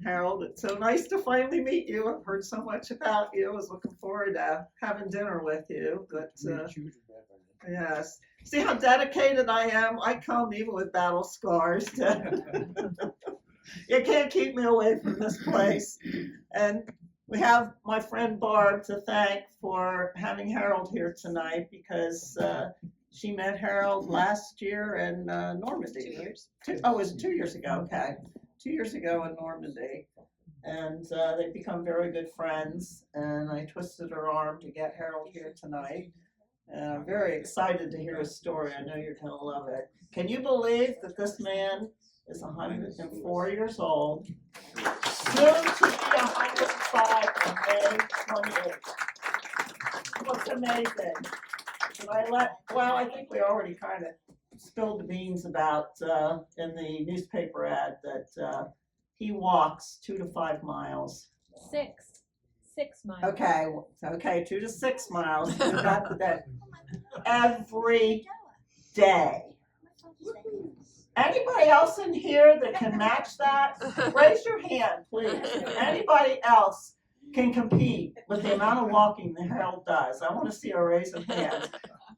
Harold, it's so nice to finally meet you. I've heard so much about you. I was looking forward to having dinner with you. But yes, see how dedicated I am. I come even with battle scars. You can't keep me away from this place. And we have my friend Barb to thank for having Harold here tonight because she met Harold last year in Normandy. 2 years. Oh, it was 2 years ago. Okay. 2 years ago in Normandy. And they've become very good friends. And I twisted her arm to get Harold here tonight. And I'm very excited to hear his story. I know you're going to love it. Can you believe that this man is 104 years old, soon to be 105 on May 28th? What's amazing? I think we already kind of spilled the beans about in the newspaper ad that he walks 2 to 5 miles. 6 miles. Okay, 2 to 6 miles. Every day. Anybody else in here that can match that? Raise your hand, please. Anybody else can compete with the amount of walking that Harold does? I want to see a raise of hands.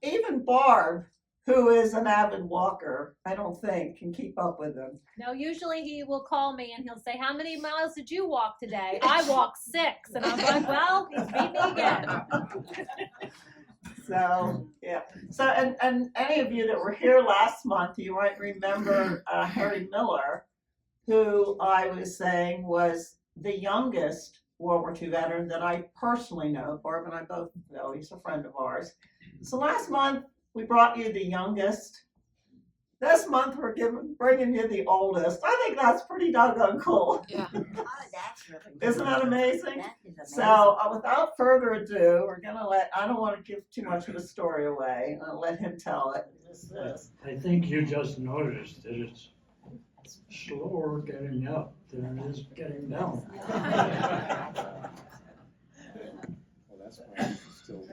Even Barb, who is an avid walker, I don't think can keep up with him. No, usually he will call me and he'll say, "How many miles did you walk today?" I walked 6. And I'm like, well, he's beat me again. So, yeah. So, and any of you that were here last month, you might remember Harry Miller, who I was saying was the youngest World War II veteran that I personally know. Barb and I both know. He's a friend of ours. So last month, we brought you the youngest. This month, we're bringing you the oldest. I think that's pretty doggone cool. Yeah. Oh, that's really good. Isn't that amazing? That is amazing. So without further ado, we're going to I don't want to give too much of the story away. I'll let him tell it. I think you just noticed that it's slower getting up than it is getting down. Well, that's why it's still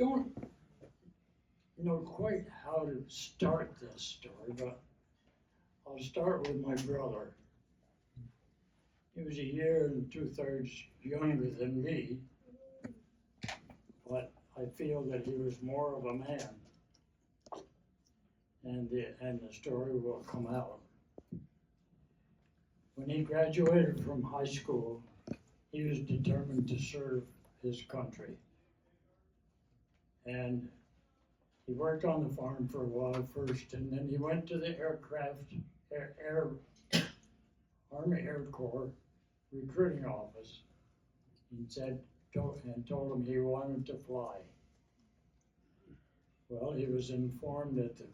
I don't know quite how to start this story, but I'll start with my brother. He was a year and 2/3 younger than me, but I feel that he was more of a man, and the story will come out. When he graduated from high school, he was determined to serve his country. And he worked on the farm for a while first, and then he went to the Army Air Corps recruiting office and told him he wanted to fly. Well, he was informed that the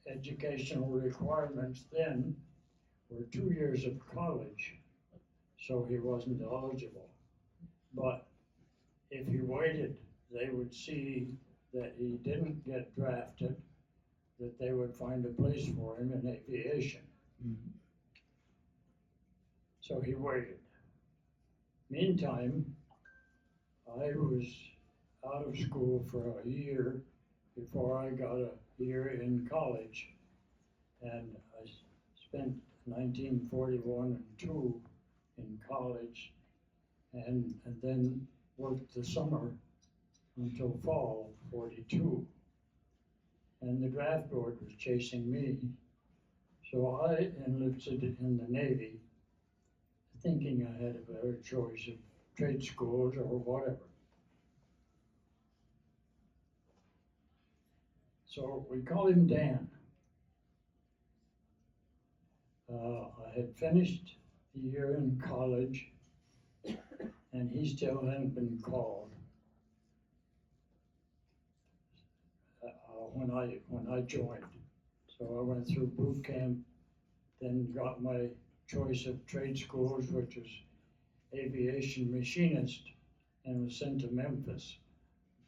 educational requirements then were 2 years of college, so he wasn't eligible. But if he waited, they would see that he didn't get drafted, that they would find a place for him in aviation. Mm-hmm. So he waited. Meantime, I was out of school for a year before I got a year in college. And I spent 1941 and 2 in college, and then worked the summer until fall 42. And the draft board was chasing me. So I enlisted in the Navy, thinking I had a better choice of trade schools or whatever. So we called him Dan. I had finished the year in college, and he still hadn't been called when I joined. So I went through boot camp, then got my choice of trade schools, which was aviation machinist, and was sent to Memphis.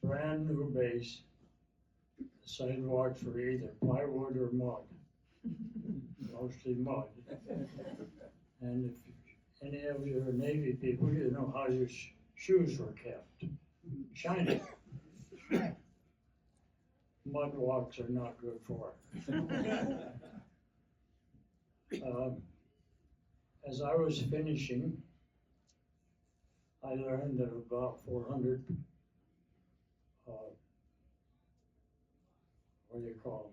Brand new base. The sidewalks were either plywood or mud. Mostly mud. And if any of you are Navy people, you know how your shoes were kept. Shiny. Mud walks are not good for it. As I was finishing, I learned that about 400, what do you call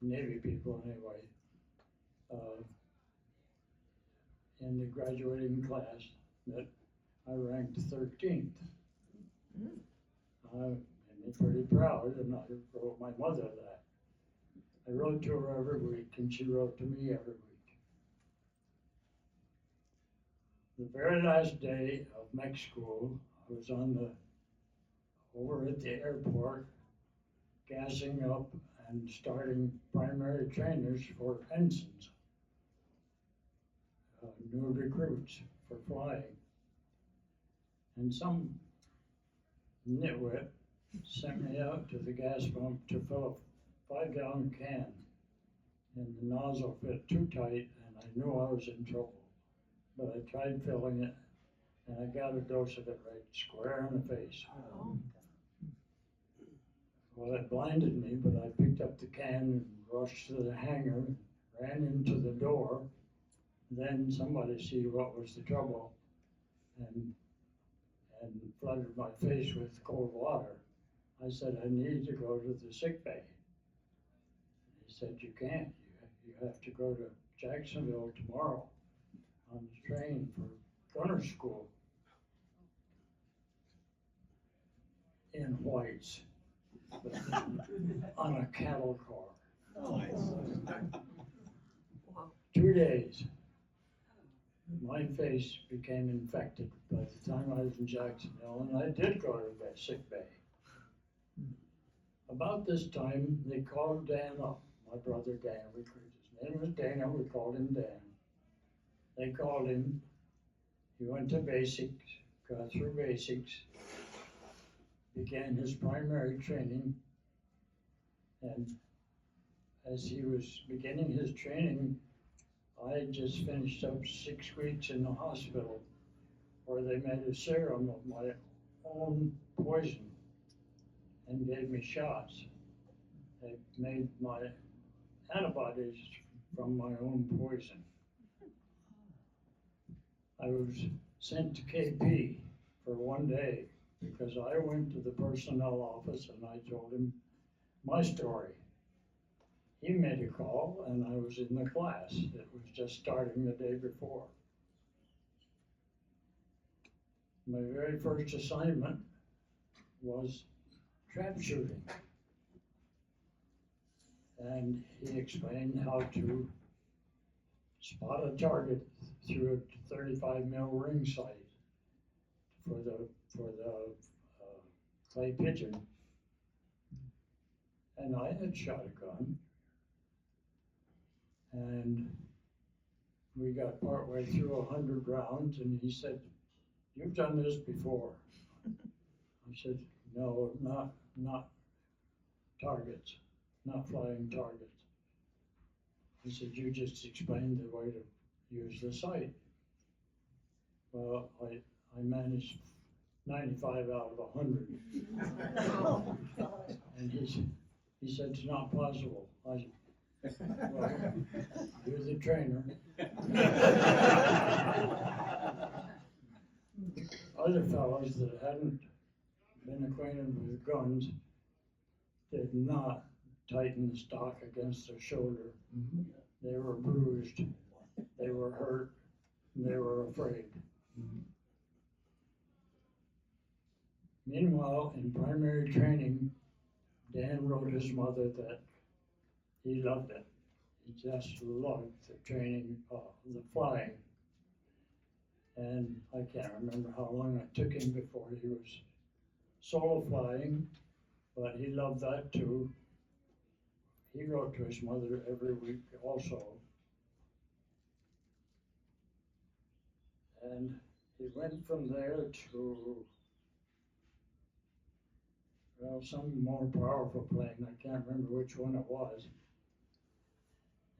them? Navy people anyway, in the graduating class, that I ranked 13th. I made me pretty proud, and I wrote my mother that. I wrote to her every week, and she wrote to me every week. The very last day of mech school, I was over at the airport, gassing up and starting primary trainers for ensigns, new recruits for flying. And some nitwit sent me out to the gas pump to fill a 5-gallon can, and the nozzle fit too tight, and I knew I was in trouble. But I tried filling it, and I got a dose of it right square in the face. Well, it blinded me, but I picked up the can and rushed to the hangar, ran into the door. Then somebody see what was the trouble, and flooded my face with cold water. I said, I need to go to the sick bay. He said, you can't. You have to go to Jacksonville tomorrow on the train for gunner school in whites on a cattle car. 2 days. My face became infected by the time I was in Jacksonville, and I did go to the sick bay. About this time, they called Dan up, my brother Dan. His name was Dana, we called him Dan. They called him, he went to basics, got through basics, began his primary training, and as he was beginning his training, I had just finished up 6 weeks in the hospital where they made a serum of my own poison and gave me shots. They made my antibodies from my own poison. I was sent to KP for 1 day because I went to the personnel office and I told him my story. He made a call and I was in the class. It was just starting the day before. My very first assignment was trap shooting. And he explained how to spot a target through a 35 mil ring sight for the clay pigeon. And I had shot a gun. And we got partway through 100 rounds, and he said, "You've done this before." I said, "No, not targets, not flying targets." He said, "You just explained the way to use the sight." Well, I managed 95 out of 100. And he said, "It's not possible." I said, "Well, you're the trainer." Other fellows that hadn't been acquainted with guns did not tighten the stock against their shoulder. They were bruised, they were hurt, and they were afraid. Meanwhile, in primary training, Dan wrote his mother that he loved it. He just loved the training, the flying. And I can't remember how long it took him before he was solo flying, but he loved that too. He wrote to his mother every week also. And he went from there to, well, some more powerful plane. I can't remember which one it was.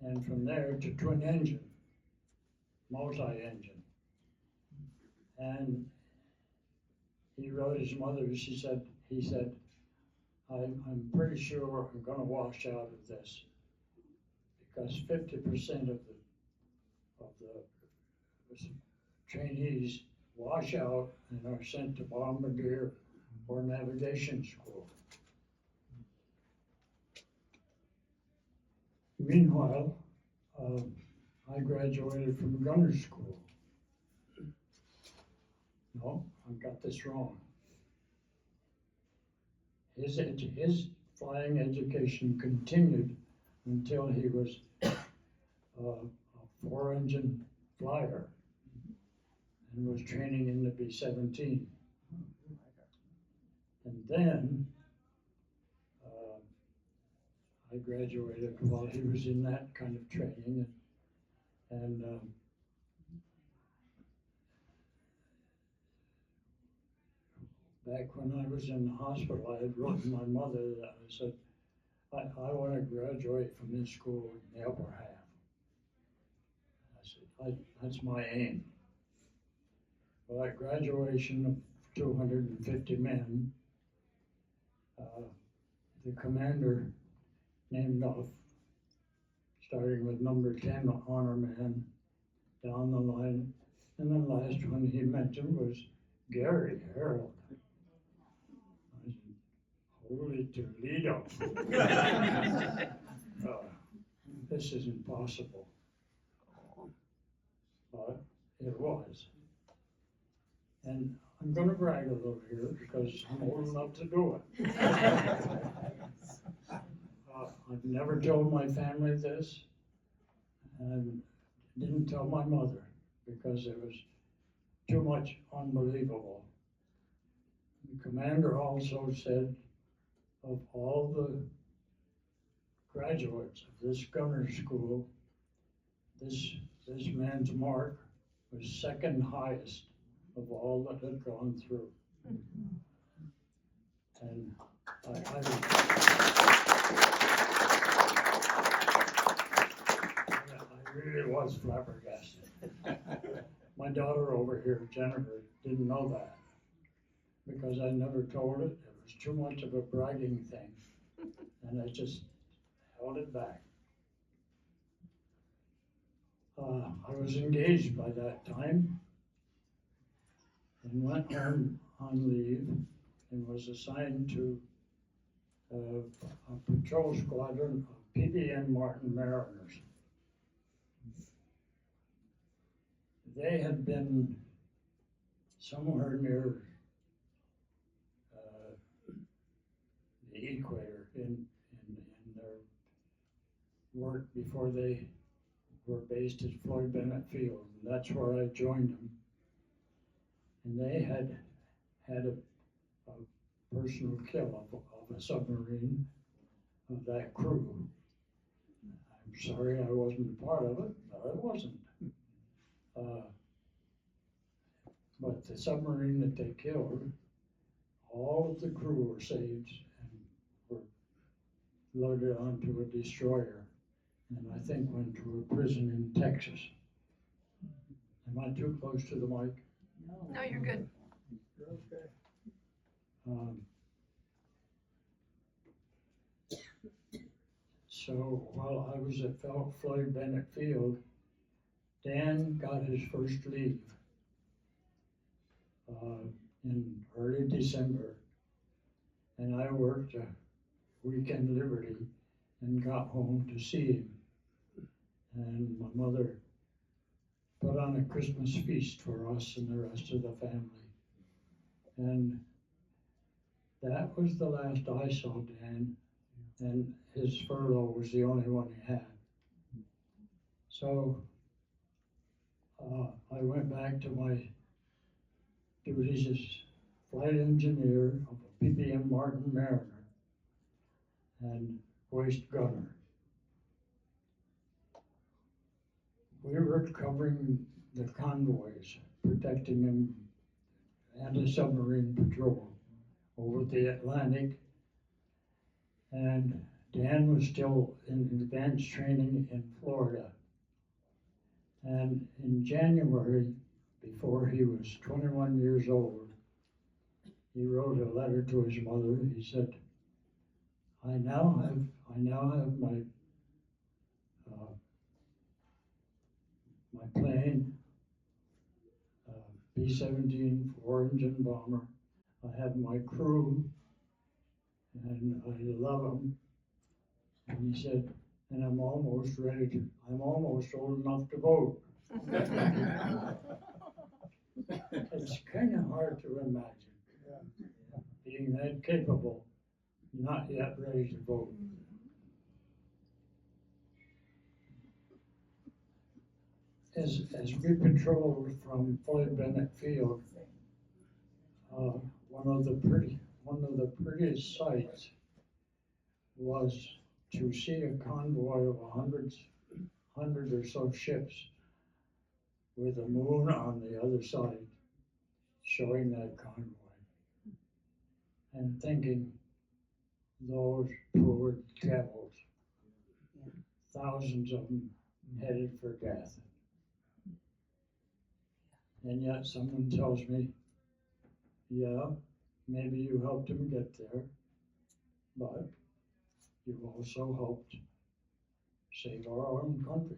And from there to twin engine, multi-engine. And he wrote his mother, he said, I'm pretty sure I'm gonna wash out of this because 50% of the trainees wash out and are sent to bombardier or navigation school. Meanwhile, I graduated from gunner school. No, I got this wrong. His flying education continued until he was a 4-engine flyer and was training in the B-17. And then I graduated while he was in that kind of training, and back when I was in the hospital, I had written my mother that I said, I want to graduate from this school in the upper half. I said, that's my aim. Well, at graduation of 250 men, the commander named off, starting with number 10 honor man, down the line, and the last one he mentioned was Gary Harold. I said, holy Toledo. This is impossible. But it was. And I'm going to brag a little here because I'm old enough to do it. I've never told my family this, and didn't tell my mother because it was too much unbelievable. The commander also said of all the graduates of this gunner school, this man's mark was second highest of all that had gone through. And I really was flabbergasted. My daughter over here, Jennifer, didn't know that because I never told it. It was too much of a bragging thing, and I just held it back. I was engaged by that time and went home on leave and was assigned to a patrol squadron of PBM Martin Mariners. They had been somewhere near the equator in their work before they were based at Floyd Bennett Field, and that's where I joined them. And they had a personal kill of a submarine of that crew. I'm sorry I wasn't a part of it, but I wasn't. But the submarine that they killed, all of the crew were saved and were loaded onto a destroyer, and I think went to a prison in Texas. Am I too close to the mic? No, you're good. You're okay. So while I was at Floyd Bennett Field, Dan got his first leave in early December, and I worked a weekend liberty and got home to see him. And my mother put on a Christmas feast for us and the rest of the family. And that was the last I saw Dan, and his furlough was the only one he had. So I went back to my duties as flight engineer of a PBM Martin Mariner and hoist gunner. We were covering the convoys, protecting them, anti-submarine patrol over the Atlantic, and Dan was still in advanced training in Florida. And in January, before he was 21 years old, he wrote a letter to his mother. He said, I now have my my plane, B-17 four-engine bomber. I have my crew, and I love them. And he said, and I'm almost old enough to vote. It's kind of hard to imagine being that capable, not yet ready to vote. As we patrolled from Floyd Bennett Field, one of the prettiest sights was to see a convoy of 100 or so ships with the moon on the other side, showing that convoy, and thinking, those poor devils, thousands of them headed for death. And yet someone tells me, yeah, maybe you helped them get there, but you've also helped save our own country.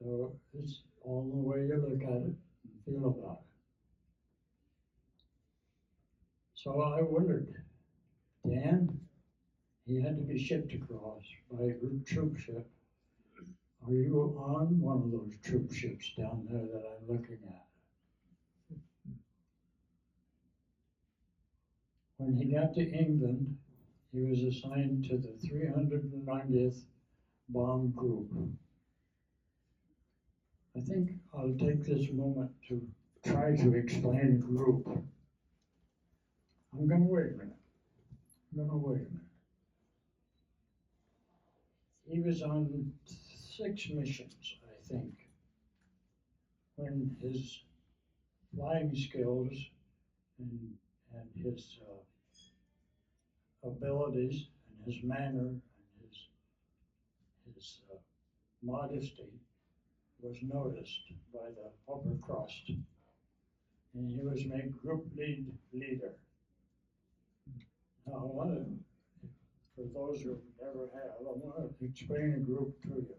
So it's all the way you look at it and feel about it. So I wondered, Dan, he had to be shipped across by a group troop ship. Are you on one of those troop ships down there that I'm looking at? When he got to England, he was assigned to the 390th Bomb Group. I think I'll take this moment to try to explain group. I'm gonna wait a minute. He was on 6 missions, I think, when his flying skills and his abilities and his manner and his modesty was noticed by the upper crust, and he was made group leader. Now I want to, for those who never have, I want to explain a group to you.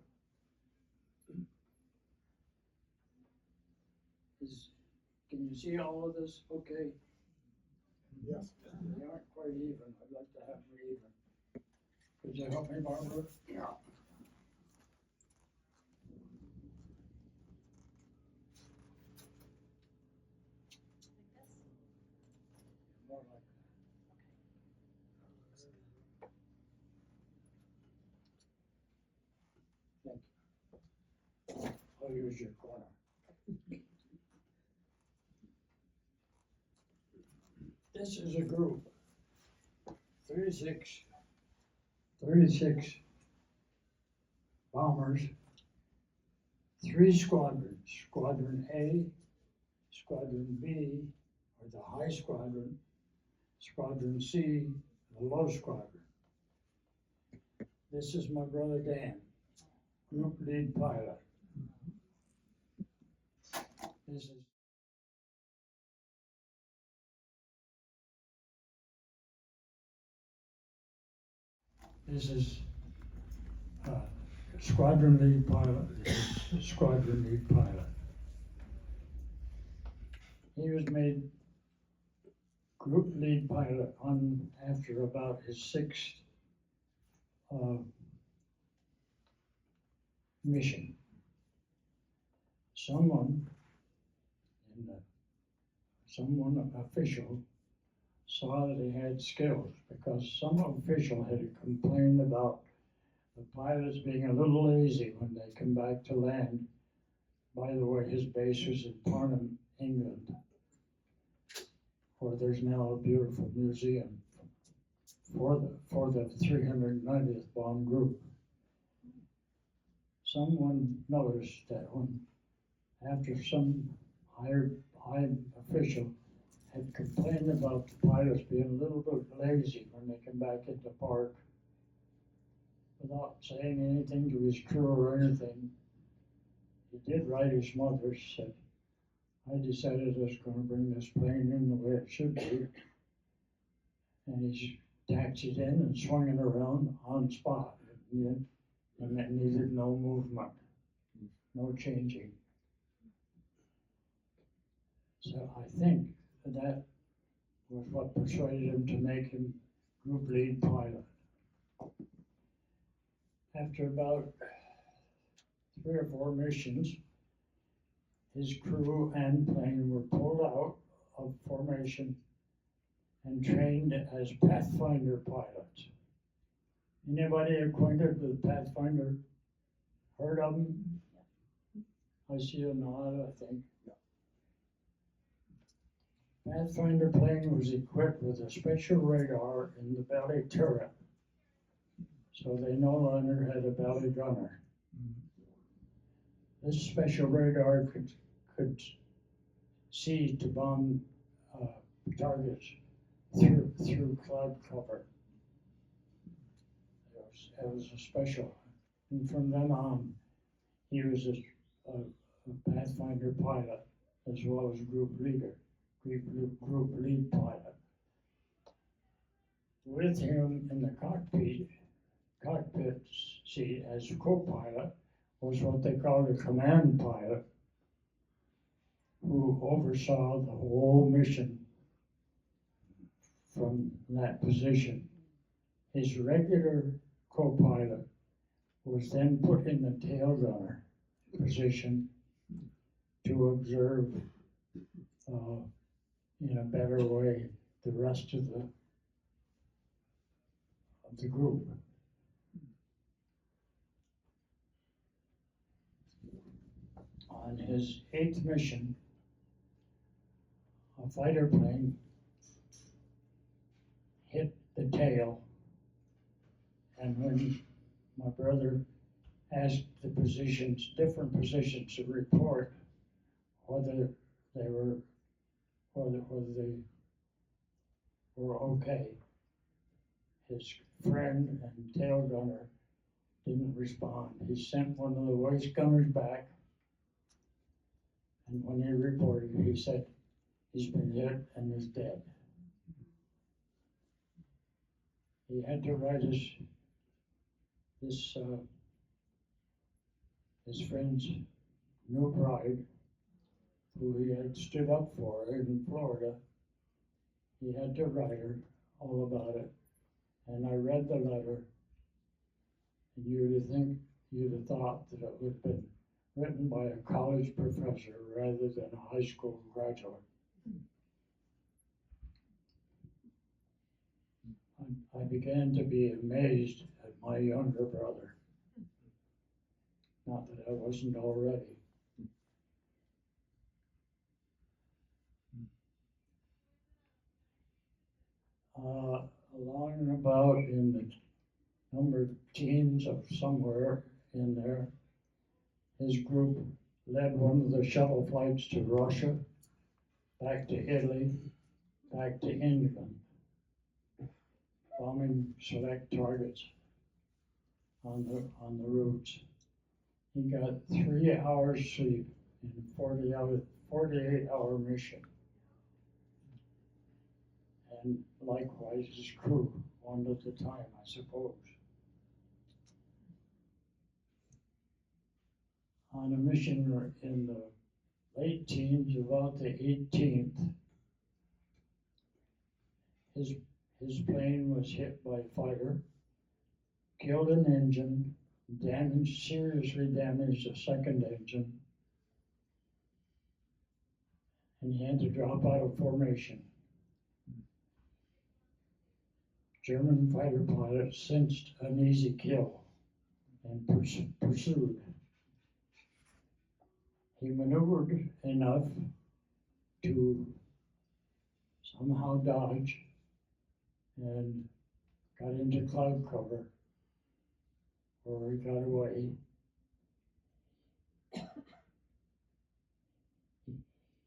Can you see all of this okay? Yes. They aren't quite even. I'd like to have them even. Could you help me, Barbara? Yeah. More like that. Thank you. I'll use your corner. This is a group. 36 bombers, 3 squadrons, Squadron A, Squadron B, or the high squadron, Squadron C, the low squadron. This is my brother Dan, group lead pilot. This is squadron lead pilot. This is squadron lead pilot. He was made group lead pilot after about his 6th mission. Someone official saw that he had skills, because some official had complained about the pilots being a little lazy when they come back to land. By the way, his base was in Farnham, England, where there's now a beautiful museum for the 390th Bomb Group. Someone noticed that after some high official had complained about the pilots being a little bit lazy when they come back into park, without saying anything to his crew or anything, he did write his mother, said, I decided I was going to bring this plane in the way it should be. And he taxied in and swung it around on spot. And it needed no movement. no changing. So I think that was what persuaded him to make him group lead pilot. After about 3 or 4 missions, his crew and plane were pulled out of formation and trained as Pathfinder pilots. Anybody acquainted with Pathfinder? Heard of them? I see a nod, I think. Pathfinder plane was equipped with a special radar in the belly turret, so they no longer had a belly gunner. This special radar could see to bomb targets through cloud cover. It was a special, and from then on, he was a Pathfinder pilot as well as group lead pilot. With him in the cockpit seat as co-pilot was what they called a command pilot, who oversaw the whole mission from that position. His regular co-pilot was then put in the tail gunner position to observe in a better way the rest of the group. On his 8th mission, a fighter plane hit the tail, and when my brother asked the different positions to report whether they were okay, his friend and tail gunner didn't respond. He sent one of the waist gunners back, and when he reported, he said he's been hit and is dead. He had to write his friend's new bride, who he had stood up for in Florida. He had to write her all about it, and I read the letter, and you'd have thought that it would have been written by a college professor rather than a high school graduate. I began to be amazed at my younger brother. Not that I wasn't already. Along and about in the number of teens of somewhere in there, his group led one of the shuttle flights to Russia, back to Italy, back to England, bombing select targets on the routes. He got 3 hours sleep in a 48-hour mission. And likewise his crew, one at a time, I suppose. On a mission in the late teens, about the 18th, his plane was hit by a fighter, killed an engine, seriously damaged a second engine, and he had to drop out of formation. German fighter pilots sensed an easy kill and pursued. He maneuvered enough to somehow dodge and got into cloud cover, where he got away.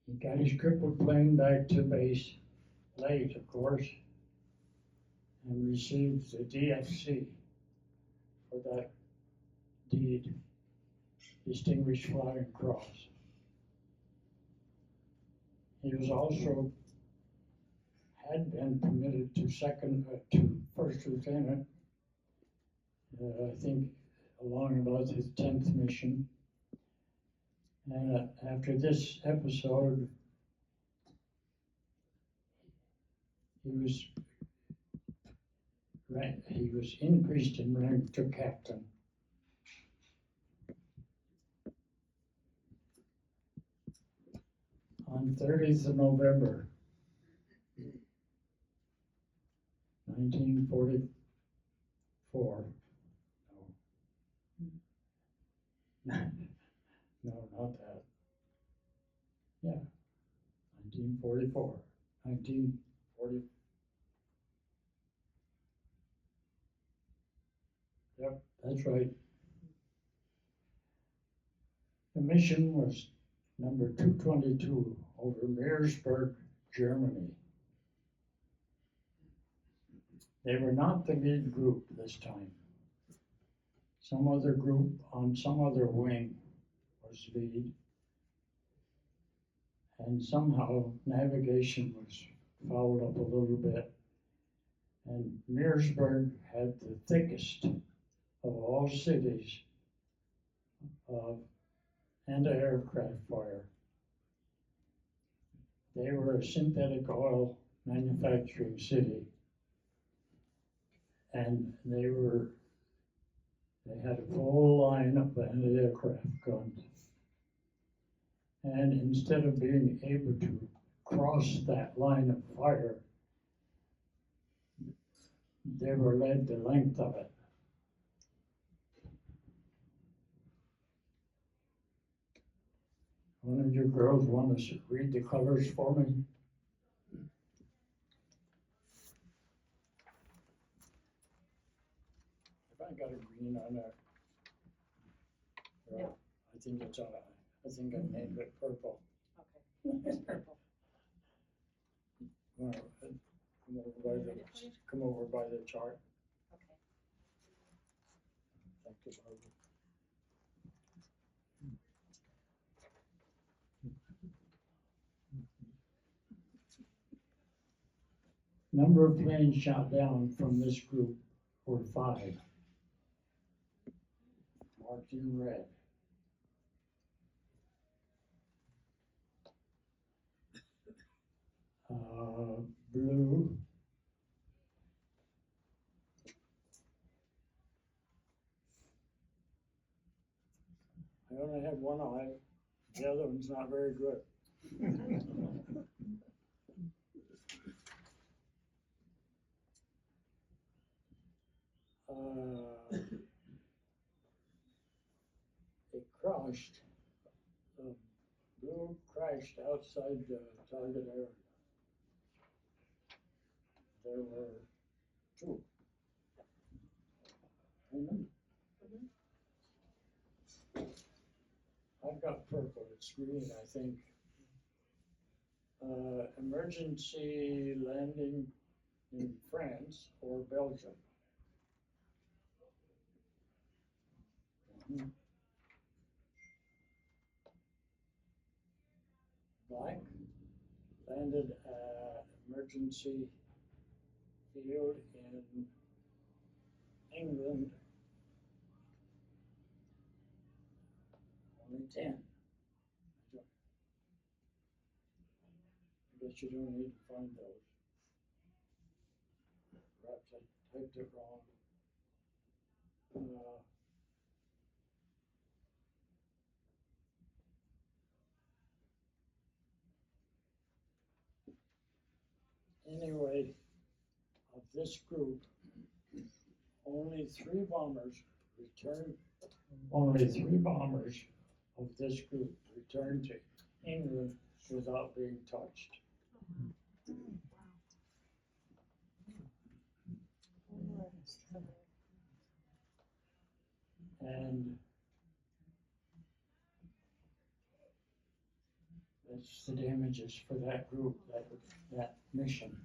He got his crippled plane back to base late, of course, and received the DFC for that deed, Distinguished Flying Cross. He was also had been promoted to first lieutenant, I think along about his 10th mission, And after this episode, he was increased in rank to captain. On 30th of November, 1944. No, no, not that. Yeah, 1944. 1940. Yep, that's right. The mission was number 222 over Meersburg, Germany. They were not the lead group this time. Some other group on some other wing was lead. And somehow navigation was fouled up a little bit. And Meersburg had the thickest of all cities of anti-aircraft fire. They were a synthetic oil manufacturing city. And they had a full line of anti-aircraft guns. And instead of being able to cross that line of fire, they were led the length of it. One of you girls want to read the colors for me? If I got a green on there. No. I think it's I think I named it purple. Okay, here's purple. Come over by the chart. Okay. Thank you, Barbara. Number of planes shot down from this group were 5, marked in red. Blue, I only have one eye, the other one's not very good. It crashed, blue crashed outside the target area. There were 2. I've got purple, it's green, I think. Emergency landing in France or Belgium. Black landed emergency field in England. Only 10. I guess you don't need to find those. Perhaps I typed it wrong. Anyway, of this group, only 3 bombers returned. Only 3 bombers of this group returned to England without being touched. And that's the damages for that group, that mission.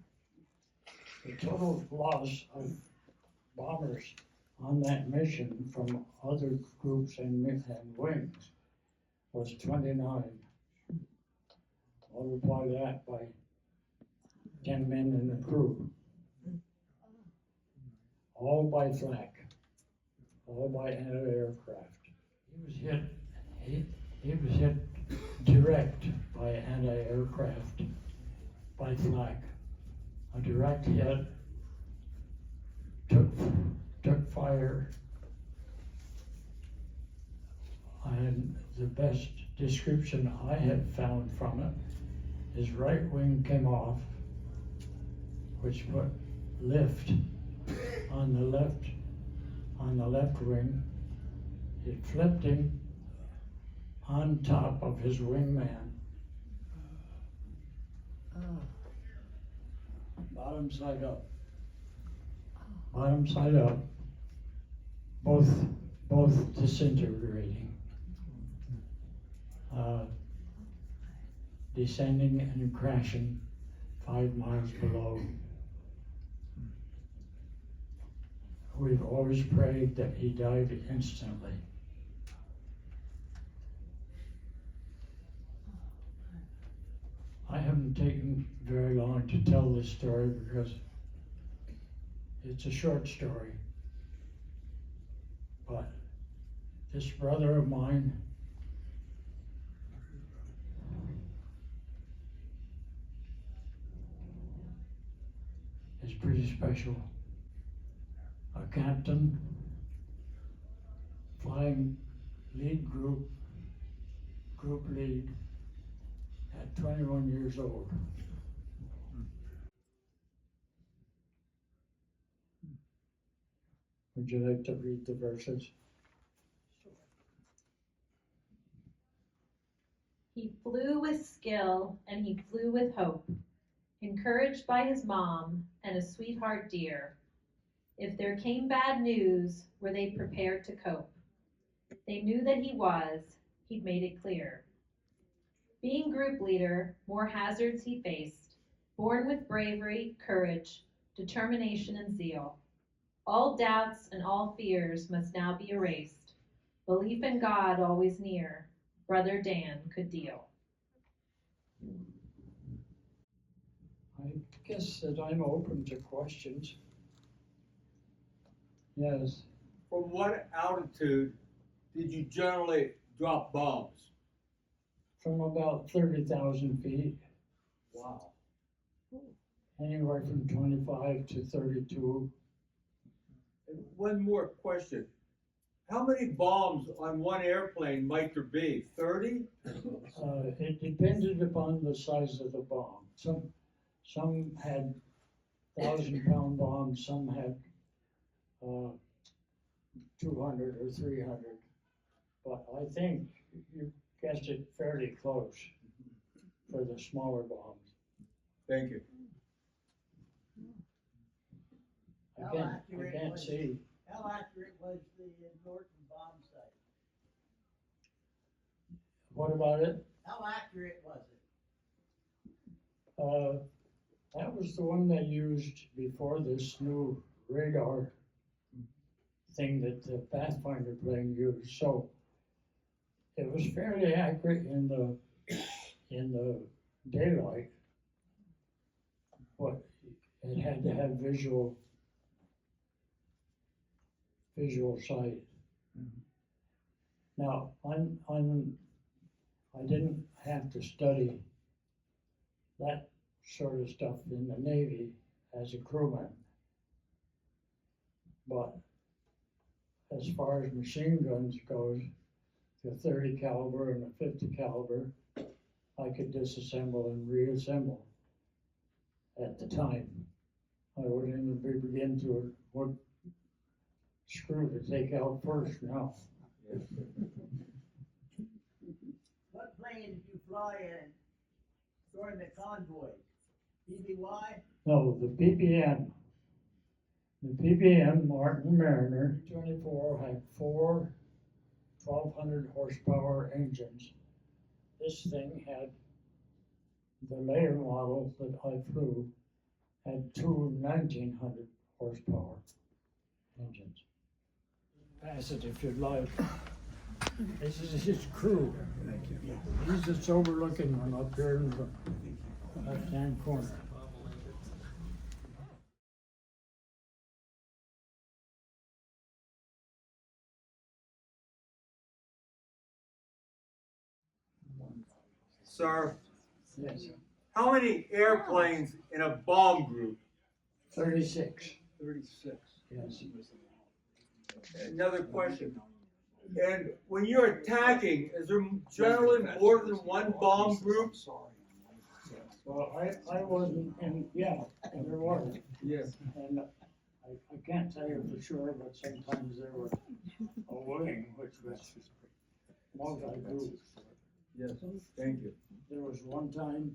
The total loss of bombers on that mission from other groups and wings was 29. Multiply that by 10 men in the crew. All by flak, all by anti-aircraft. He was hit He was hit direct by anti-aircraft by flak. A direct hit took fire, and the best description I have found from it, his right wing came off, which put lift on the left wing. It flipped him on top of his wingman. Bottom side up. Bottom side up. Both disintegrating. Descending and crashing 5 miles below. We've always prayed that he died instantly. I haven't taken very long to tell this story because it's a short story. But this brother of mine is pretty special. A captain, flying lead group lead at 21 years old. Would you like to read the verses? He flew with skill and he flew with hope, encouraged by his mom and a sweetheart dear. If there came bad news, were they prepared to cope? They knew that he'd made it clear. Being group leader, more hazards he faced, born with bravery, courage, determination, and zeal. All doubts and all fears must now be erased. Belief in God always near, Brother Dan could deal. I guess that I'm open to questions. Yes. From what altitude did you generally drop bombs? From about 30,000 feet, Wow. anywhere from 25 to 32. And one more question. How many bombs on one airplane might there be? 30? It depended upon the size of the bomb. Some had 1,000-pound bombs, some had 200 or 300. But I think you guessed it fairly close for the smaller bombs. Thank you. How I accurate can't was- see. How accurate was the Norton bomb sight? What about it? How accurate was it? That was the one they used before this new radar thing that the Pathfinder plane used. So it was fairly accurate in the daylight, but it had to have visual sight. Now, I didn't have to study that sort of stuff in the Navy as a crewman. But as far as machine guns goes, the 30 caliber and the 50 caliber, I could disassemble and reassemble at the time. I would even begin to what screw to take out first now. What plane did you fly in during the convoy? BBY? No, the PPM. The PPM Martin Mariner 24 had 4 1,200 horsepower engines. This thing had, the later model that I flew, had 2 1,900 horsepower engines. Pass it if you'd like. This is his crew. He's just overlooking one up here in the left-hand corner. Sir, Yes, how many airplanes in a bomb group? 36. 36. Yes. Another question. And when you're attacking, is there generally more than one bomb group? Well, I wasn't in, yeah, and there was. Yes. And I can't tell you for sure, but sometimes there was a wing which was multi-group. Yes, thank you. There was one time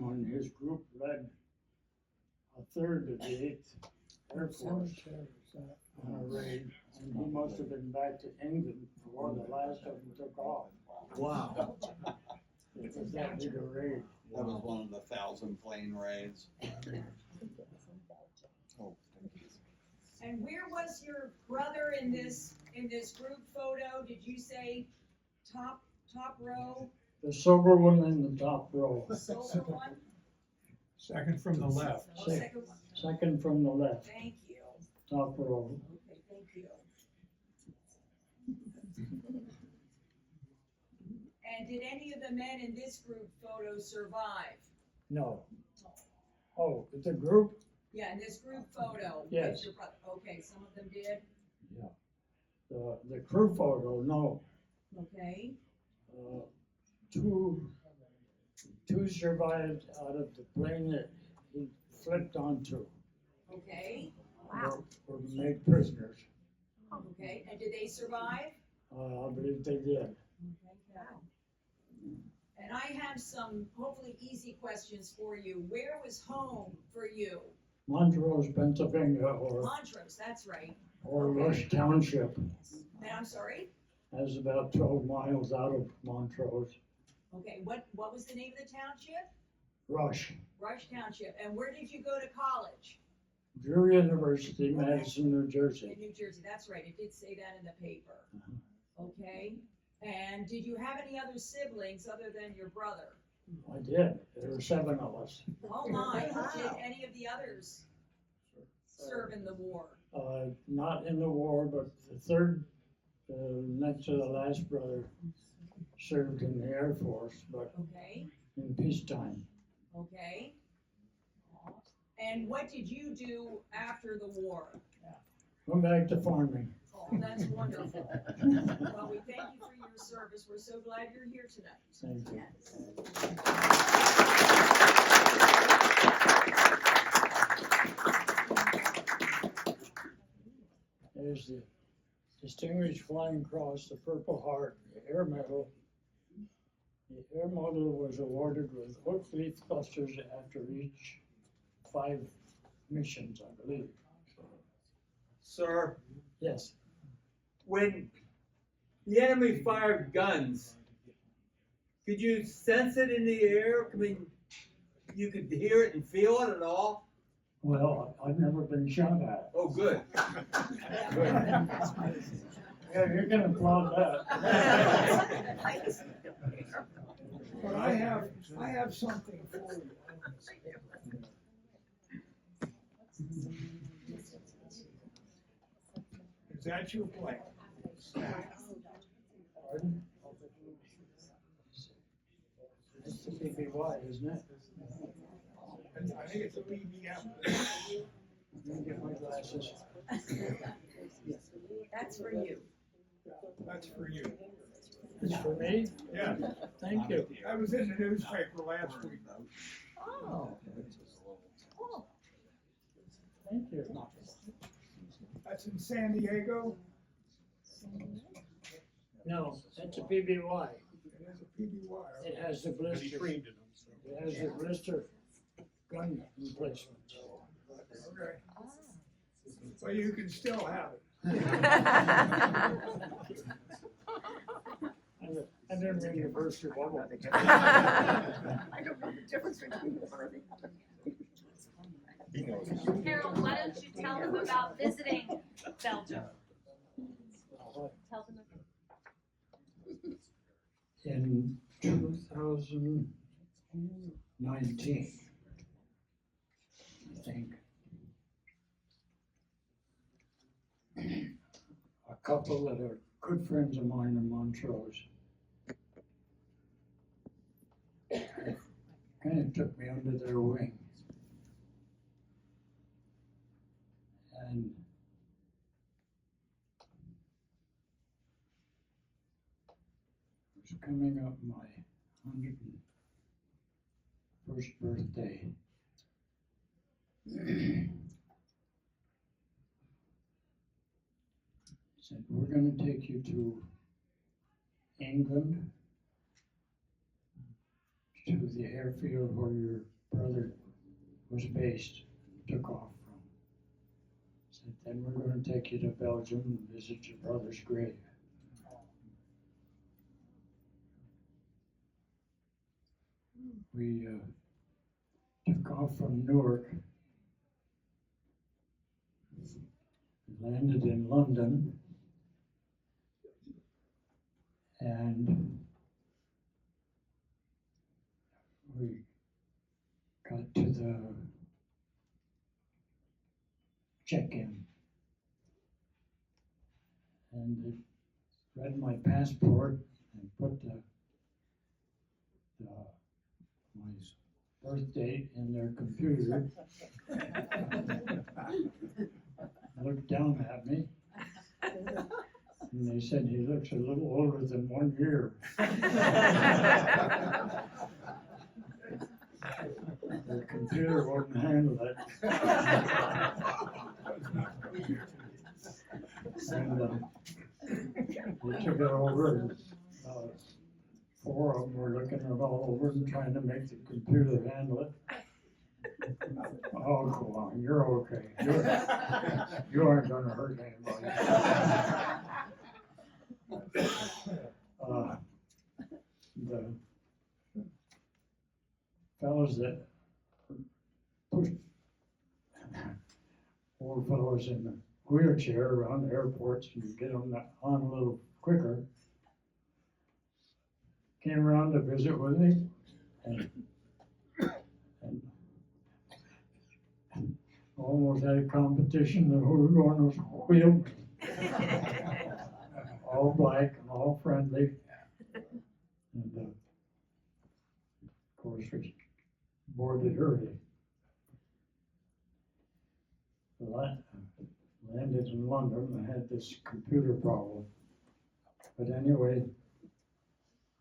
when his group led a third of the 8th Air Force on a raid, and he must have been back to England before the last of them took off. Wow. It was that big a raid. That was one of the 1,000 plane raids. And where was your brother in this group photo? Did you say top row, The sober one in the top row, silver one? Second from the left. Oh, second one. second from the left, Thank you. top row. Okay, thank you. And did any of the men in this group photo survive? No. Oh, the group? Yeah, in this group photo. with Yes. your brother. Okay, some of them did. The crew photo, no. Okay. Two survived out of the plane that he flipped onto. Okay. Were made prisoners. Okay. And did they survive? I believe they did. Wow. And I have some hopefully easy questions for you. Where was home for you? Montrose, Pennsylvania, or Montrose, that's right. Rush Township. And I'm sorry? That's about 12 miles out of Montrose. Okay, what was the name of the township? Rush. Rush Township. And where did you go to college? Drew University, Madison, New In Jersey. New Jersey, that's right. It did say that in the paper. Okay. And did you have any other siblings other than your brother? I did. There were 7 of us. Oh my, did any of the others serve in the war? Not in the war, but the third, next to the last brother, served in the Air Force, but Okay, in peacetime. okay. And what did you do after the war? Went back to farming. Oh, that's wonderful. Well, we thank you for your service. We're so glad you're here tonight. Thank you. There's the Distinguished Flying Cross, the Purple Heart, the Air Medal. The Air Medal was awarded with oak leaf clusters after each 5 missions, I believe. Sir, Yes. when the enemy fired guns, could you sense it in the air? I mean, you could hear it and feel it at all? Well, I've never been shot at. Oh, good. Yeah, you can applaud that. But I have something for you. Is that your plane? Pardon? It's the PPY, isn't it? I think it's a BBM. Let me get my glasses. That's for you. That's for you. It's for me? Yeah, Thank you. I was in the newspaper last week. Oh. Thank you. That's in San Diego. No, that's a PBY. It is a PBY. It has the blister. It has the blister gun emplacement. Okay. Well, you can still have it. I didn't mean to burst your bubble. I don't know the difference between one or the other. Harold, why don't you tell them about visiting Belgium? Tell them. In 2019, I think, a couple that are good friends of mine in Montrose kind of took me under their wing. And it was coming up my 101st birthday. Said, we're going to take you to England, to the airfield where your brother was based, took off from. Said, then we're going to take you to Belgium and visit your brother's grave. We took off from Newark, landed in London, and we got to the check-in, and they read my passport and put my birth date in their computer. Looked down at me, and they said, he looks a little older than 1 year. The computer wouldn't handle it. And we took it over, and 4 of them were looking it all over and trying to make the computer handle it. Oh, go on, you're okay. You aren't gonna hurt anybody. The fellows that pushed old fellows in the wheelchair around the airports and get them on a little quicker came around to visit with me, and almost had a competition of who was going to wheel me. All black and all friendly. And of course, we boarded early. Landed in London. I had this computer problem. But anyway,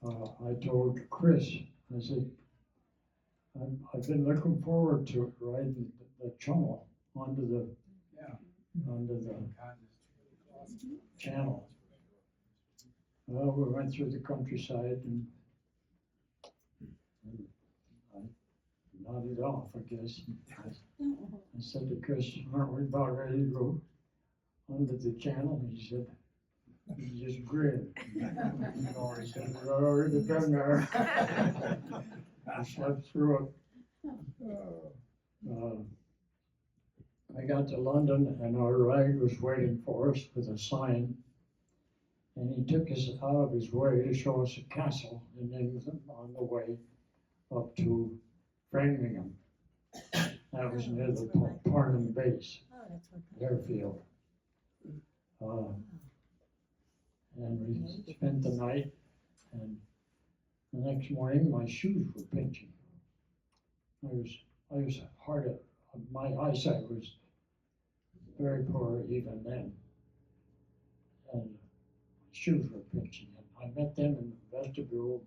I told Chris, I said, I've been looking forward to riding the channel onto the channel. Well, we went through the countryside and I nodded off, I guess. I said to Chris, aren't we about ready to go onto the channel? He said, he just grinned. He said, we're already been there. I slept through it. I got to London and our ride was waiting for us with a sign, and he took us out of his way to show us a castle in England on the way up to Framingham. That was near the Parnham base airfield. And we spent the night, and the next morning my shoes were pinching. I was hard at, my eyesight was very poor even then. And shoes were pinching. And I met them in the vestibule.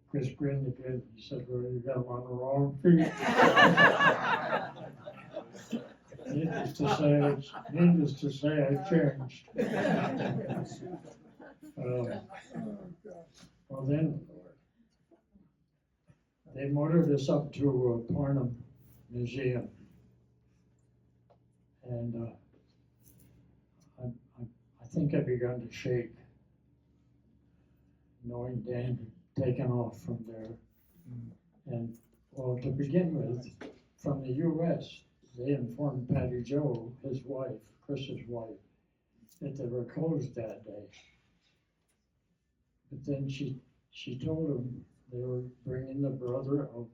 Chris grinned again. He said, well, you got them on the wrong feet. Needless to say, I changed. Well then, they motored us up to Parnham Museum. And I think I began to shake, knowing Dan had taken off from there. And well, to begin with, from the U.S., they informed Patty Jo, his wife, Chris's wife, that they were closed that day. But then she told them they were bringing the brother of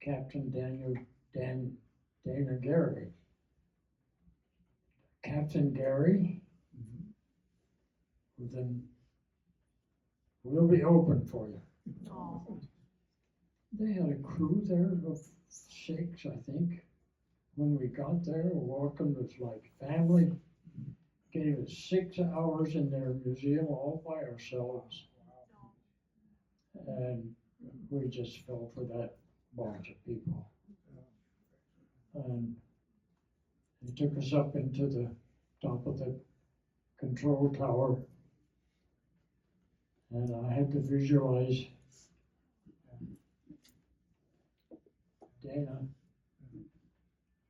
Captain Dana Gary. Captain Gary? Well, then we'll be open for you. They had a crew there of 6, I think. When we got there, we welcomed us like family. Gave us 6 hours in their museum all by ourselves. And we just fell for that bunch of people. And they took us up into the top of the control tower. And I had to visualize Dana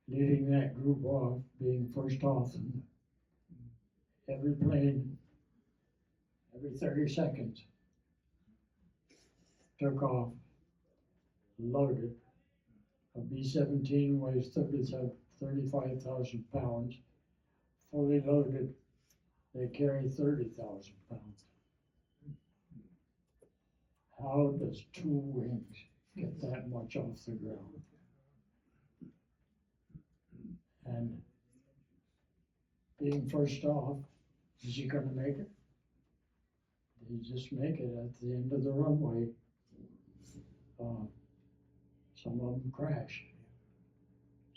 leading that group off, being first off, and every plane, every 30 seconds, took off, loaded. A B-17 weighs 35,000 pounds, fully loaded, they carry 30,000 pounds. How does 2 wings get that much off the ground? And being first off, is he gonna make it? Did he just make it at the end of the runway? Some of them crash.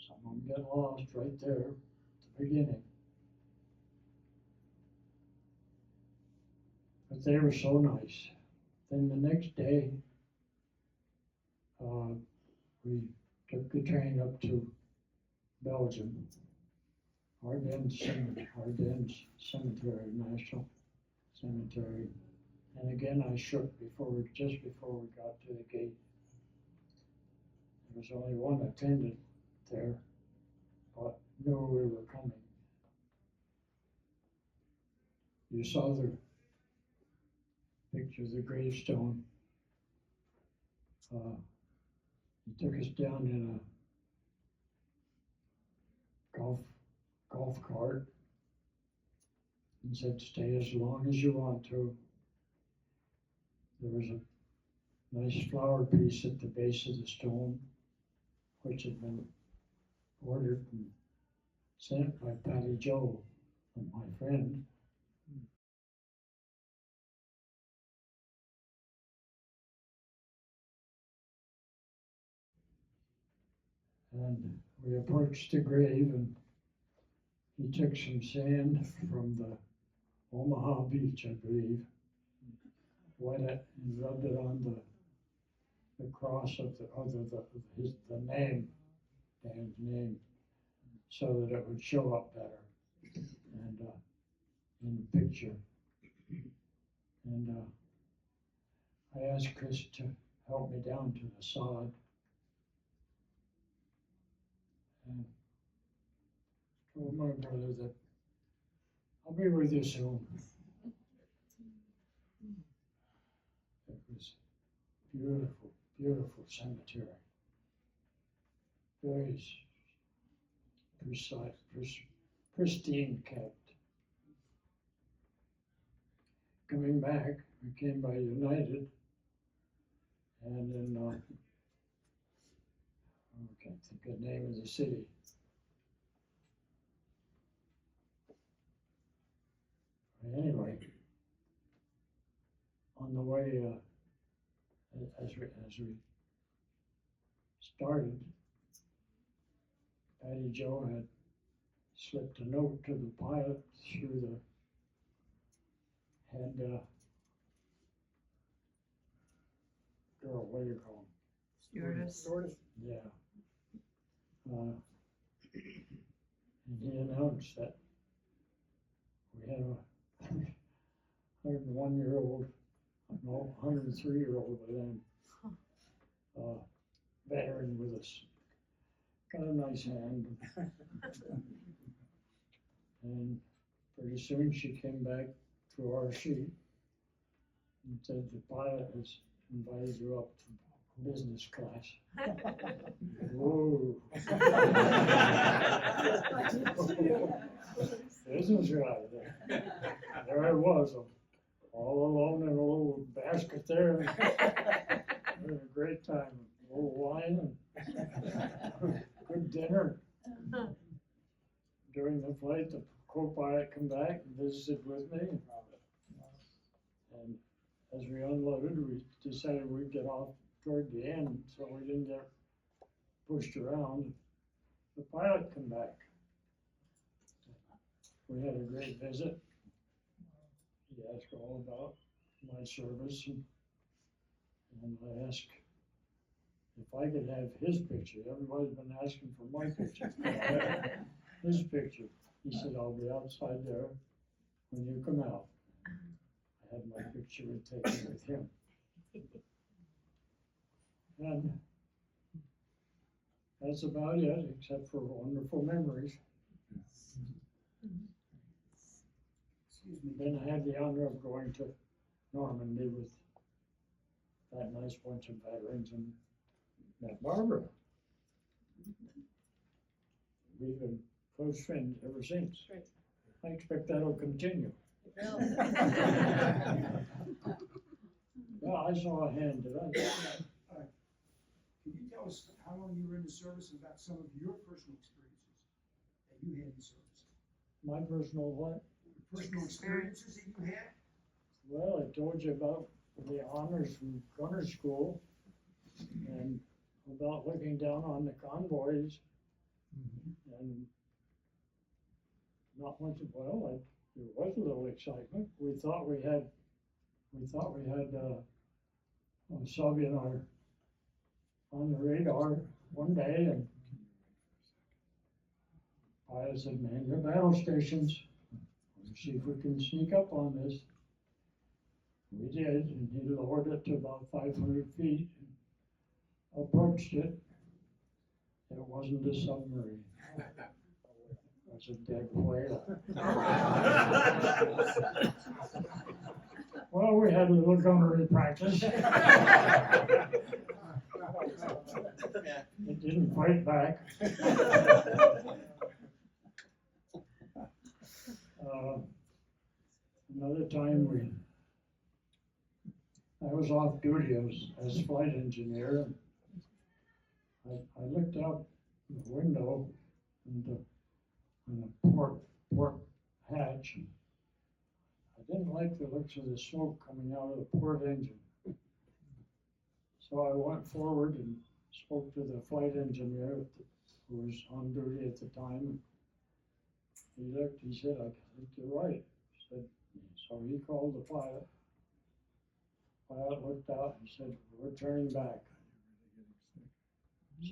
Some of them get lost right there at the beginning. But they were so nice. Then the next day, we took the train up to Belgium, Ardennes Cemetery, National Cemetery. And again, I shook just before we got to the gate. There was only one attendant there, but knew we were coming. You saw the picture of the gravestone. He took us down in a golf cart and said, stay as long as you want to. There was a nice flower piece at the base of the stone, which had been ordered and sent by Patty Joe, my friend. And we approached the grave, and he took some sand from the Omaha beach, I believe, wet it and rubbed it on the cross of the name, Dan's name, so that it would show up better and in the picture. And I asked Chris to help me down to the sod. And told my brother that I'll be with you soon. It was beautiful, beautiful cemetery. Very precise, pristine kept. Coming back, we came by United, and then I can't think of the name of the city. But anyway, on the way, as we started, Patty Joe had slipped a note to the pilot through the head, girl, what do you call them? Stewardess. Yeah. And he announced that we had a 101-year-old, no, 103-year-old by then, veteran with us. Got a nice hand. And pretty soon she came back to our sheet and said the pilot has invited you up to business class. Whoa. Business guy there. There I was, all alone in a little basket there. Had a great time. A little wine and good dinner. During the flight, the co-pilot came back and visited with me. And as we unloaded, we decided we'd get off toward the end, so we didn't get pushed around. The pilot come back. We had a great visit. He asked all about my service, and I asked if I could have his picture. Everybody's been asking for my picture. His picture. He said, I'll be outside there when you come out. I had my picture taken with him. And that's about it, except for wonderful memories. Excuse me. Then I had the honor of going to Normandy with that nice bunch of veterans and met Barbara. We've been close friends ever since. Great. I expect that'll continue. Yeah, I saw a hand, did I? Can you tell us how long you were in the service and about some of your personal experiences that you had in service? My personal what? Personal experiences that you had? Well, I told you about the honors from gunner school and about looking down on the convoys and not much, well, there was a little excitement. We thought we had Soviet on the radar one day, and I said, man, your battle stations, let's see if we can sneak up on this. We did, and he lowered it to about 500 feet, approached it. It wasn't a submarine. It was a dead whale. Well, we had a little gunnery practice. It didn't fight back. Another time I was off duty as flight engineer. I looked out the window and the port hatch. I didn't like the looks of the smoke coming out of the port engine. So I went forward and spoke to the flight engineer who was on duty at the time. He looked, he said, I think you're right. So he called the pilot. Pilot looked out and said, we're turning back.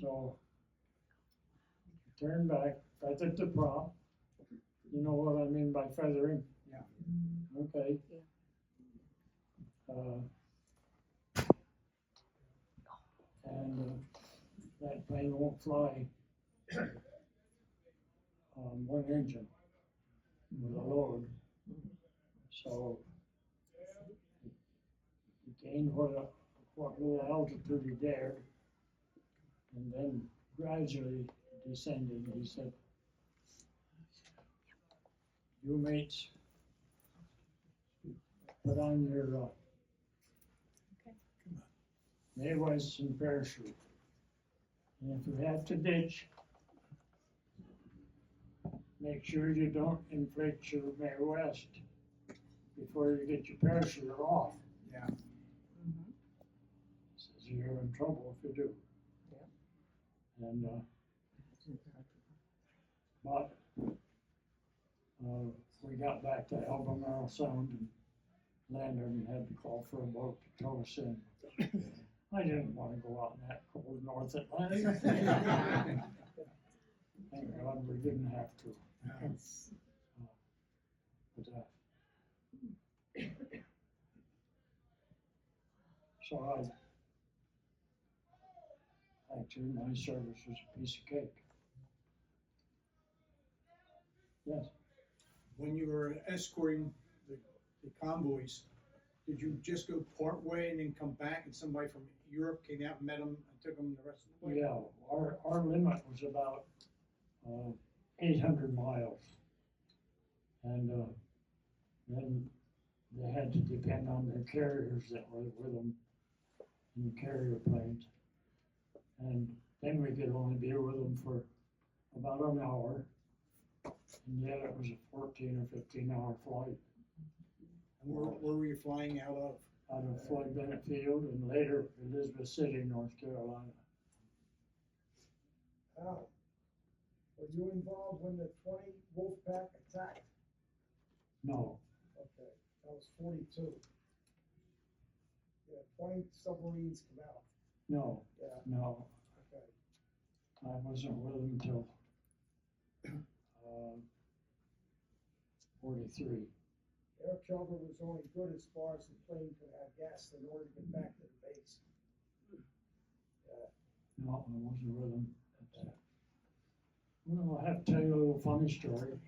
So he turned back, feathered the prop. You know what I mean by feathering? Yeah. Okay. That plane won't fly on one engine with a load. So he gained what little altitude he dared, and then gradually descended. He said, you mates, put on your Midwest and parachute. And if you have to ditch, make sure you don't inflate your Midwest before you get your parachute off. Yeah. Says you're in trouble if you do. Yeah. And but we got back to Albemarle Sound and landed and had to call for a boat to tow us in. I didn't want to go out in that cold North Atlantic. Thank God we didn't have to. So actually my service was a piece of cake. Yes. When you were escorting the convoys, did you just go part way and then come back and somebody from Europe came out and met them and took them the rest of the way? Yeah, our limit was about 800 miles. And then they had to depend on their carriers that were with them in the carrier planes. And then we could only be with them for about an hour. And yet it was a 14 or 15 hour flight. And where were you flying out of? out of Floyd Bennett Field and later Elizabeth City, North Carolina. Al, were you involved when the 20 Wolfpack attacked? No, Okay, that was 42. Yeah, 20 submarines come out. no, Yeah, no, okay. I wasn't with them till 43. Air cover was only good as far as the plane could have gas in order to get back to the base. No, I wasn't with them at that. Well, I have to tell you a little funny story.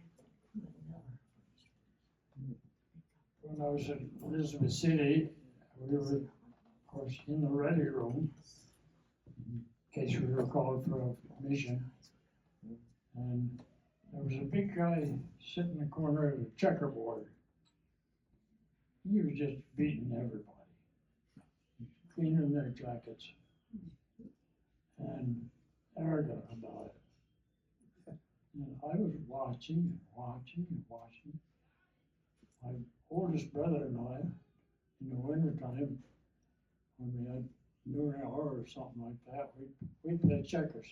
When I was at Elizabeth City, we were, of course, in the ready room, in case we were called for a mission. And there was a big guy sitting in the corner of the checkerboard. He was just beating everybody, cleaning their jackets, and arrogant about it. And I was watching and watching and watching. My oldest brother and I, in the wintertime, when we had noon hour or something like that, we'd play checkers.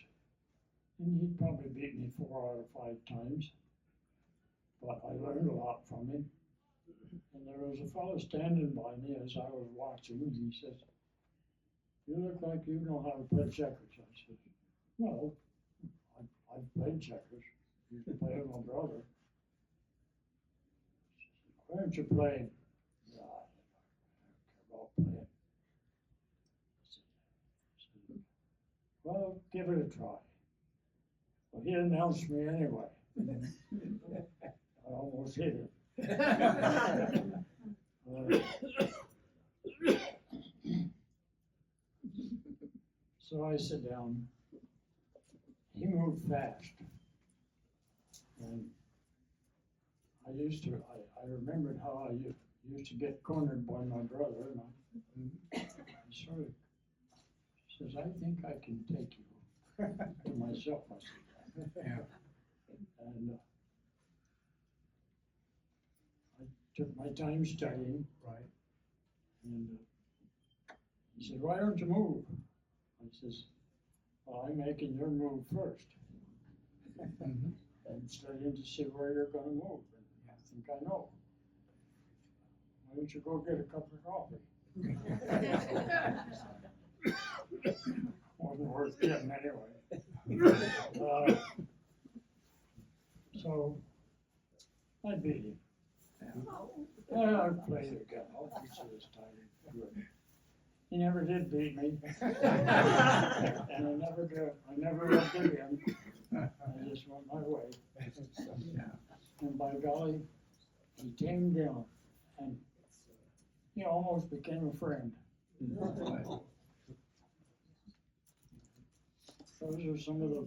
And he'd probably beat me 4 or 5 times. But I learned a lot from him. And there was a fellow standing by me as I was watching, and he says, "You look like you know how to play checkers." I said, "Well, I've played checkers. Used to play with my brother." "Why aren't you playing?" "Yeah, I don't care about playing." I said, "Well, give it a try." Well, he announced me anyway. I almost hit him. So I sit down. He moved fast. And I remembered how I used to get cornered by my brother, and I sort of says, "I think I can take you." To myself, I said that. And I took my time studying. Right. And he said, "Why don't you move?" I says, "Well, I'm making your move first." And studying to see where you're gonna move. And I think I know. "Why don't you go get a cup of coffee?" Wasn't worth getting anyway. So I beat him. Well, I played again. I'll beat you this time. Good. He never did beat me. And I never did him. I just went my way. And by golly, he tamed down and he almost became a friend. Those are some of the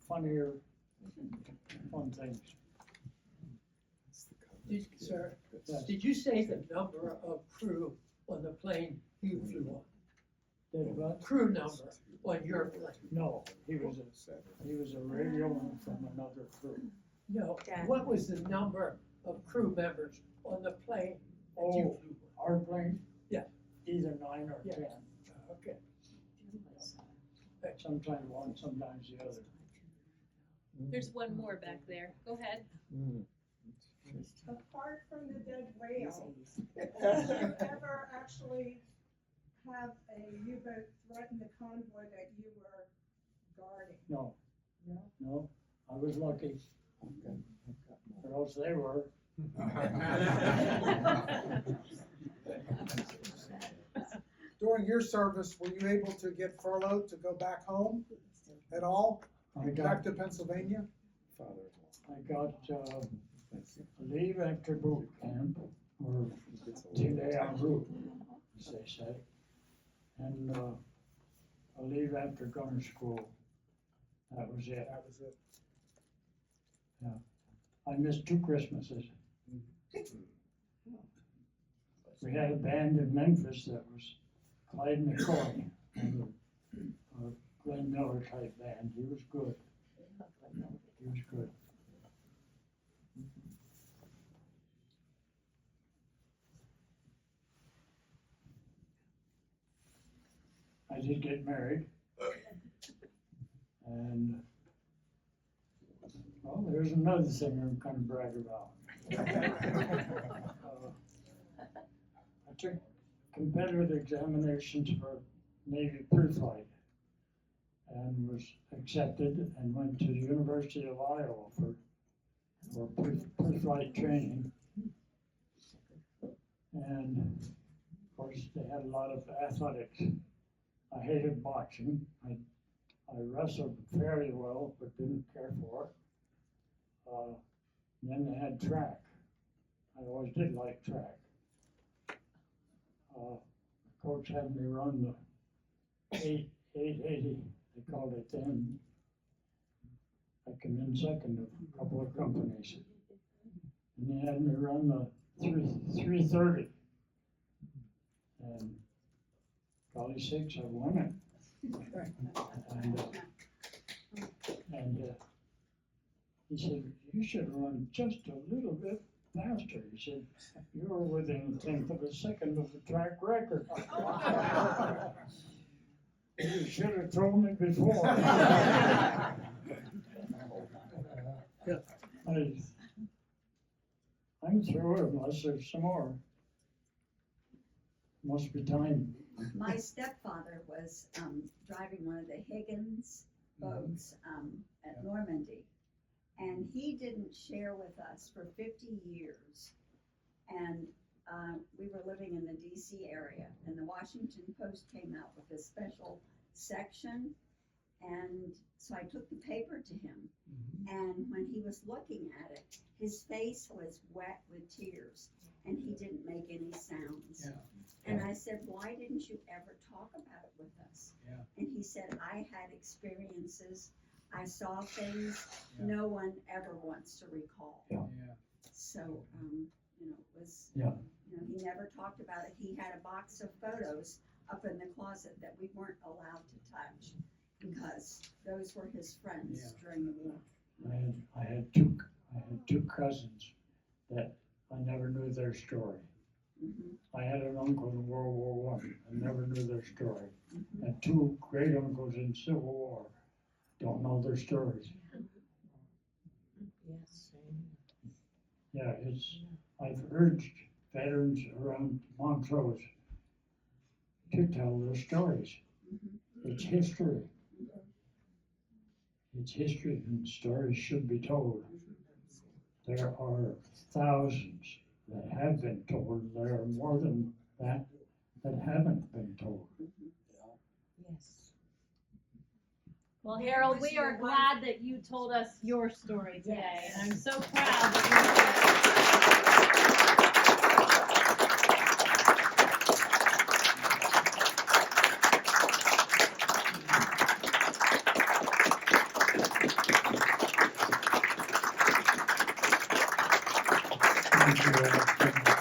funnier, fun things. Sir, Yes. did you say the number of crew on the plane you flew on? Did what? Crew number on your plane? No, he was a radioman from another crew. No, what was the number of crew members on the plane that you Oh, flew our plane? Yeah. Either 9 or Yeah. 10. on? Okay. Sometimes one, sometimes the other. There's one more back there. Go ahead. Apart from the dead whale, did you ever actually have a U-boat threaten the convoy that you were guarding? No. No? No, I was lucky. Or else they were. During your service, were you able to get furloughed to go back home at all? I Back got, to Pennsylvania? leave after boot camp, or 2-day en route, as they say. And, a leave after gunner school. That was it. That was it. I missed 2 Christmases. We had a band in Memphis that was Clyde McCoy, and a Glenn Miller type band. He was good. He was good. I did get married. And, well, there's another thing I'm gonna brag about. I took competitive examinations for Navy pre-flight and was accepted and went to the University of Iowa for pre-flight training. And of course, they had a lot of athletics. I hated boxing. I wrestled fairly well, but didn't care for it. Then they had track. I always did like track. Coach had me run the 880, they called it then. I came in second of a couple of companies. And they had me run the 330. And golly sakes, I won it. And he said, you should run just a little bit faster. He said, you're within a tenth of a second of the track record. You should have told me before. I'm through unless there's some more. Must be time. My stepfather was driving one of the Higgins boats at Normandy, and he didn't share with us for 50 years. And we were living in the DC area, and the Washington Post came out with a special section, and so I took the paper to him, and when he was looking at it, his face was wet with tears, and he didn't make any sounds. Yeah. And I said, why didn't you ever talk about it with us? Yeah. And he said, I had experiences, I saw things Yeah. no one ever wants to recall. Yeah. Yeah. So, you know, it was, Yeah. you know, he never talked about it. He had a box of photos up in the closet that we weren't allowed to touch because those were his friends Yeah. during the war. I had two cousins that I never knew their story. Mhm. I had an uncle in World War I. I never knew their story. Mhm. And two great uncles in Civil War. Don't know their stories. Yes. Yeah, I've urged veterans around Montrose to tell their stories. Mhm. It's history. It's history, and stories should be told. There are thousands that have been told. There are more than that haven't been told. Yes. Well, When Harold, was we are your glad that you told us your story today, Yes. and I'm so proud that Thank you.